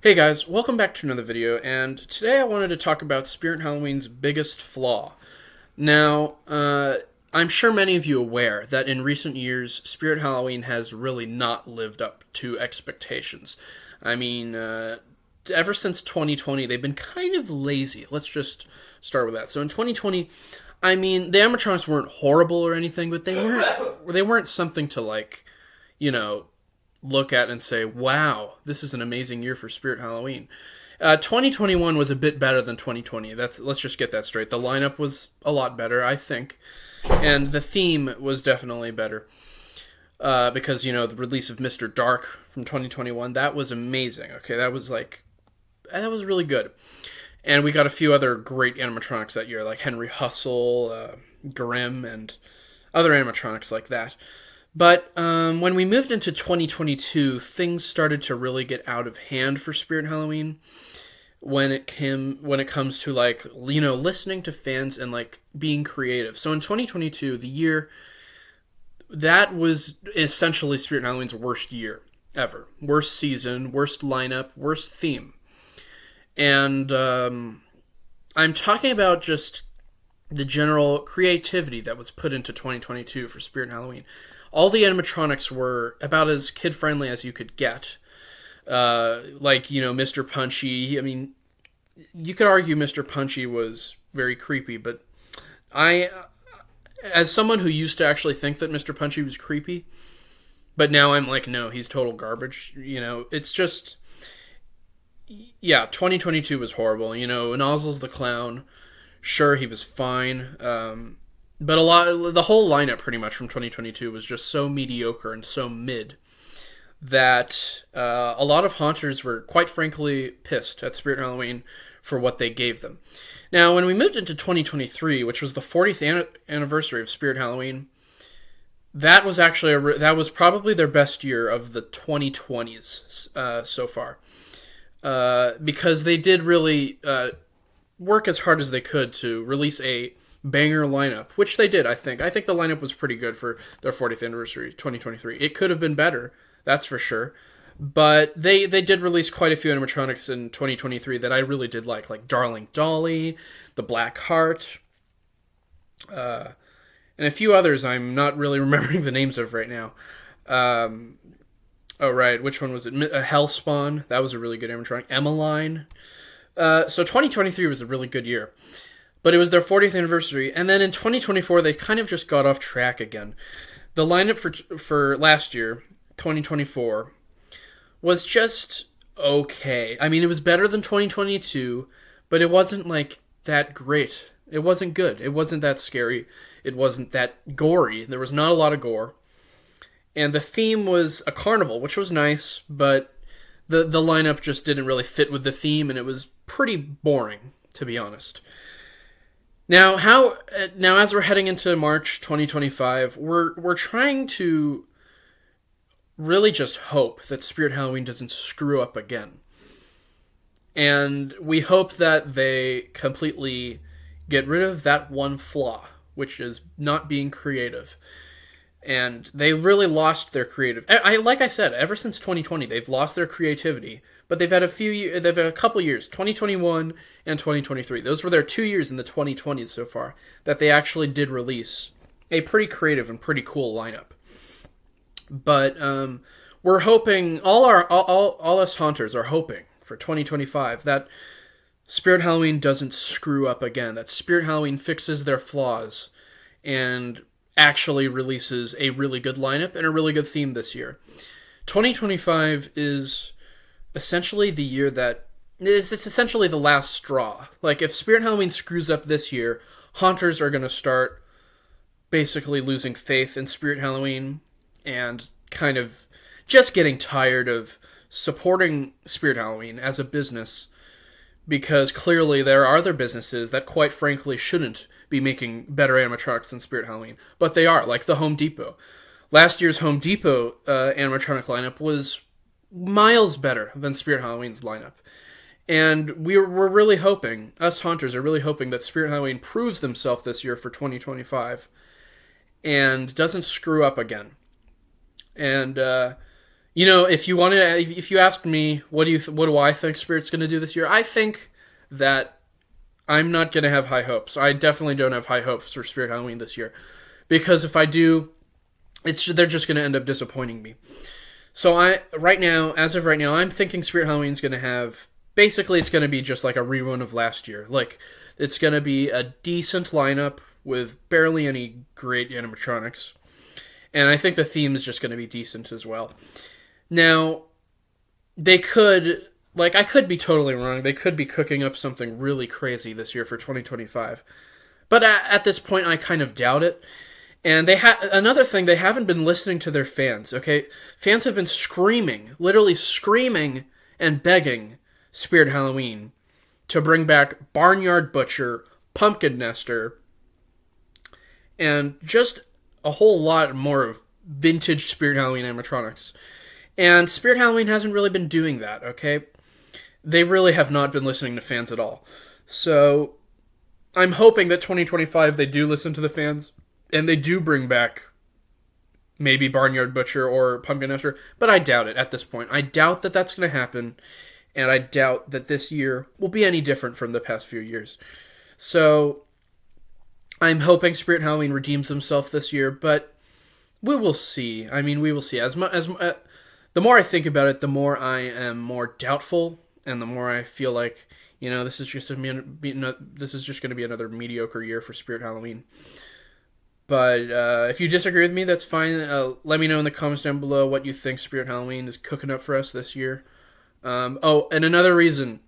Hey guys, welcome back to another video, and today I wanted to talk about Spirit Halloween's biggest flaw. Now, I'm sure many of you are aware that in recent years, Spirit Halloween has really not lived up to expectations. I mean, ever since 2020, they've been kind of lazy. Let's just start with that. So in 2020, I mean, the animatronics weren't horrible or anything, but they weren't something to look at and say, wow, this is an amazing year for Spirit Halloween. 2021 was a bit better than 2020. Let's just get that straight. The lineup was a lot better, I think, and the theme was definitely better. Because the release of Mr. Dark from 2021, that was amazing. Okay, that was really good. And we got a few other great animatronics that year, like Henry Hustle, Grimm, and other animatronics like that. But when we moved into 2022, things started to really get out of hand for Spirit Halloween when it comes to listening to fans and being creative. So in 2022, the year that was essentially Spirit Halloween's worst year ever, worst season, worst lineup, worst theme, and I'm talking about just the general creativity that was put into 2022 for Spirit Halloween. All the animatronics were about as kid-friendly as you could get. Mr. Punchy. I mean, you could argue Mr. Punchy was very creepy, but as someone who used to actually think that Mr. Punchy was creepy, but now I'm like, no, he's total garbage. It's just, yeah, 2022 was horrible. Nozzles the Clown, sure, he was fine. But the whole lineup pretty much from 2022 was just so mediocre and so mid that a lot of haunters were quite frankly pissed at Spirit Halloween for what they gave them. Now, when we moved into 2023, which was the 40th anniversary of Spirit Halloween, that was actually that was probably their best year of the 2020s so far, because they did really work as hard as they could to release a banger lineup, which they did, I think. I think the lineup was pretty good for their 40th anniversary, 2023. It could have been better, that's for sure. But they did release quite a few animatronics in 2023 that I really did like Darling Dolly, the Black Heart, and a few others I'm not really remembering the names of right now. Oh, right, which one was it? Hellspawn, that was a really good animatronic. Emmeline. So 2023 was a really good year. But it was their 40th anniversary, and then in 2024, they kind of just got off track again. The lineup for last year, 2024, was just okay. I mean, it was better than 2022, but it wasn't, that great. It wasn't good. It wasn't that scary. It wasn't that gory. There was not a lot of gore. And the theme was a carnival, which was nice, but the lineup just didn't really fit with the theme, and it was pretty boring, to be honest. Now, as we're heading into March 2025, we're trying to really just hope that Spirit Halloween doesn't screw up again. And we hope that they completely get rid of that one flaw, which is not being creative. And they really lost their creative. Like I said, ever since 2020, they've lost their creativity. But they've had a couple years, 2021 and 2023. Those were their 2 years in the 2020s so far that they actually did release a pretty creative and pretty cool lineup. But we're hoping, all us haunters are hoping for 2025 that Spirit Halloween doesn't screw up again. That Spirit Halloween fixes their flaws and actually releases a really good lineup and a really good theme this year. 2025 is essentially the year that it's essentially the last straw. If Spirit Halloween screws up this year, haunters are going to start basically losing faith in Spirit Halloween and kind of just getting tired of supporting Spirit Halloween as a business, because clearly there are other businesses that quite frankly shouldn't be making better animatronics than Spirit Halloween, but they are, like the Home Depot. Last year's Home Depot animatronic lineup was miles better than Spirit Halloween's lineup. And we're really hoping, us haunters are really hoping that Spirit Halloween proves themselves this year for 2025 and doesn't screw up again. And If you wanted, if you asked me, what do I think Spirit's going to do this year? I think that I'm not going to have high hopes. I definitely don't have high hopes for Spirit Halloween this year, because if I do, they're just going to end up disappointing me. So as of right now, I'm thinking Spirit Halloween's going to have, basically it's going to be just like a rerun of last year. Like, it's going to be a decent lineup with barely any great animatronics. And I think the theme is just going to be decent as well. Now, they could, I could be totally wrong. They could be cooking up something really crazy this year for 2025. But at this point, I kind of doubt it. And another thing, they haven't been listening to their fans, okay? Fans have been screaming, literally screaming and begging Spirit Halloween to bring back Barnyard Butcher, Pumpkin Nester, and just a whole lot more of vintage Spirit Halloween animatronics. And Spirit Halloween hasn't really been doing that, okay? They really have not been listening to fans at all. So I'm hoping that 2025 they do listen to the fans, and they do bring back maybe Barnyard Butcher or Pumpkin Nester, but I doubt it at this point. I doubt that that's going to happen, and I doubt that this year will be any different from the past few years. So I'm hoping Spirit Halloween redeems themselves this year, but we will see. I mean, we will see. The more I think about it, the more I am more doubtful, and the more I feel like, this is just going to be another mediocre year for Spirit Halloween. But if you disagree with me, that's fine. Let me know in the comments down below what you think Spirit Halloween is cooking up for us this year. And another reason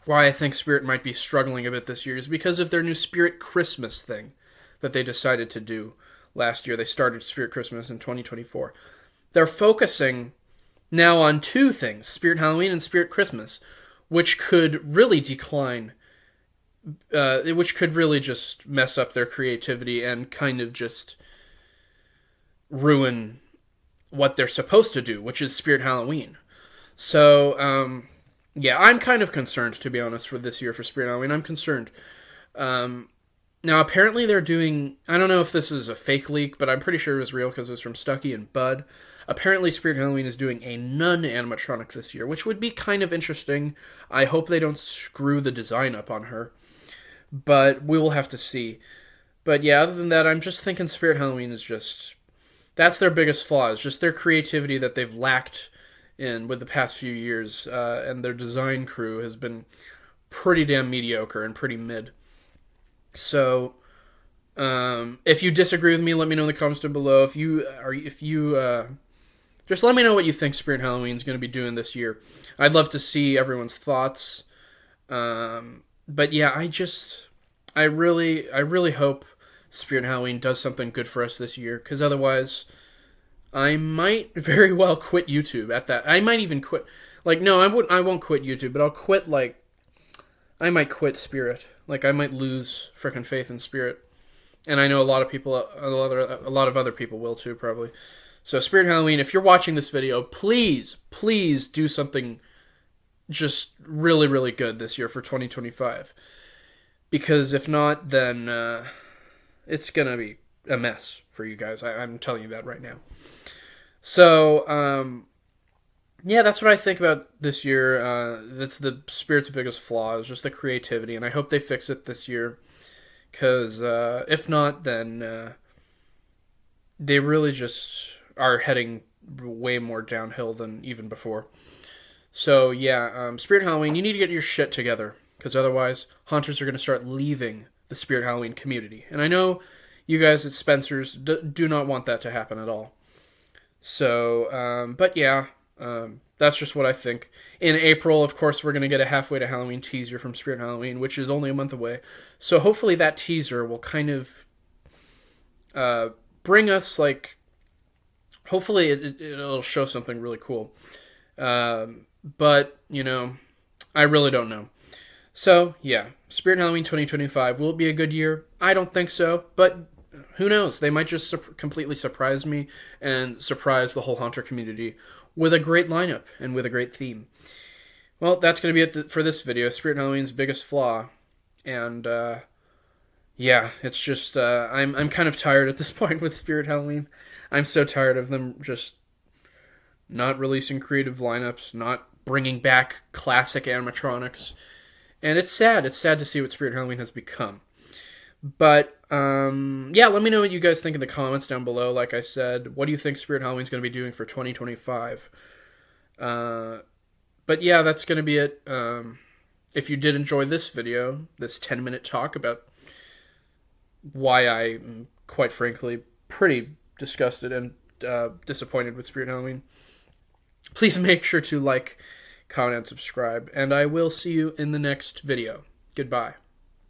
why I think Spirit might be struggling a bit this year is because of their new Spirit Christmas thing that they decided to do last year. They started Spirit Christmas in 2024. They're focusing now on two things, Spirit Halloween and Spirit Christmas, which could really decline, which could really just mess up their creativity and kind of just ruin what they're supposed to do, which is Spirit Halloween. So, yeah, I'm kind of concerned, to be honest, for this year for Spirit Halloween. I'm concerned. Now, apparently they're doing, I don't know if this is a fake leak, but I'm pretty sure it was real because it was from Stucky and Bud. Apparently Spirit Halloween is doing a nun animatronic this year, which would be kind of interesting. I hope they don't screw the design up on her, but we will have to see. But yeah, other than that, I'm just thinking Spirit Halloween is just, that's their biggest flaw, is just their creativity that they've lacked in with the past few years, and their design crew has been pretty damn mediocre and pretty mid. So, if you disagree with me, let me know in the comments down below. Just let me know what you think Spirit Halloween is going to be doing this year. I'd love to see everyone's thoughts. But yeah, I really hope Spirit Halloween does something good for us this year, because otherwise, I might very well quit YouTube at that. I might even quit. No, I won't quit YouTube, but I'll quit, I might quit Spirit. I might lose frickin' faith in Spirit. And I know a lot of other people will too, probably. So Spirit Halloween, if you're watching this video, please do something just really, really good this year for 2025. Because if not, then it's going to be a mess for you guys. I'm telling you that right now. So, yeah, that's what I think about this year. That's the Spirit's biggest flaw, is just the creativity, and I hope they fix it this year. Because if not, then they really just are heading way more downhill than even before. So yeah, Spirit Halloween, you need to get your shit together, because otherwise haunters are going to start leaving the Spirit Halloween community. And I know you guys at Spencer's do not want that to happen at all. So, but yeah, that's just what I think. In April, of course, we're going to get a Halfway to Halloween teaser from Spirit Halloween, which is only a month away. So hopefully that teaser will kind of bring us, hopefully it'll show something really cool. But, I really don't know. So, yeah, Spirit Halloween 2025, will it be a good year? I don't think so, but who knows? They might just completely surprise me and surprise the whole Haunter community with a great lineup and with a great theme. Well, that's going to be it for this video, Spirit Halloween's biggest flaw. And, yeah, it's just, I'm kind of tired at this point with Spirit Halloween. I'm so tired of them just not releasing creative lineups, not bringing back classic animatronics. And it's sad. It's sad to see what Spirit Halloween has become. But, yeah, let me know what you guys think in the comments down below. Like I said, what do you think Spirit Halloween's going to be doing for 2025? But yeah, that's going to be it. If you did enjoy this video, this 10-minute talk about why I am, quite frankly, pretty disgusted and disappointed with Spirit Halloween, please make sure to like, comment, and subscribe. And I will see you in the next video. Goodbye.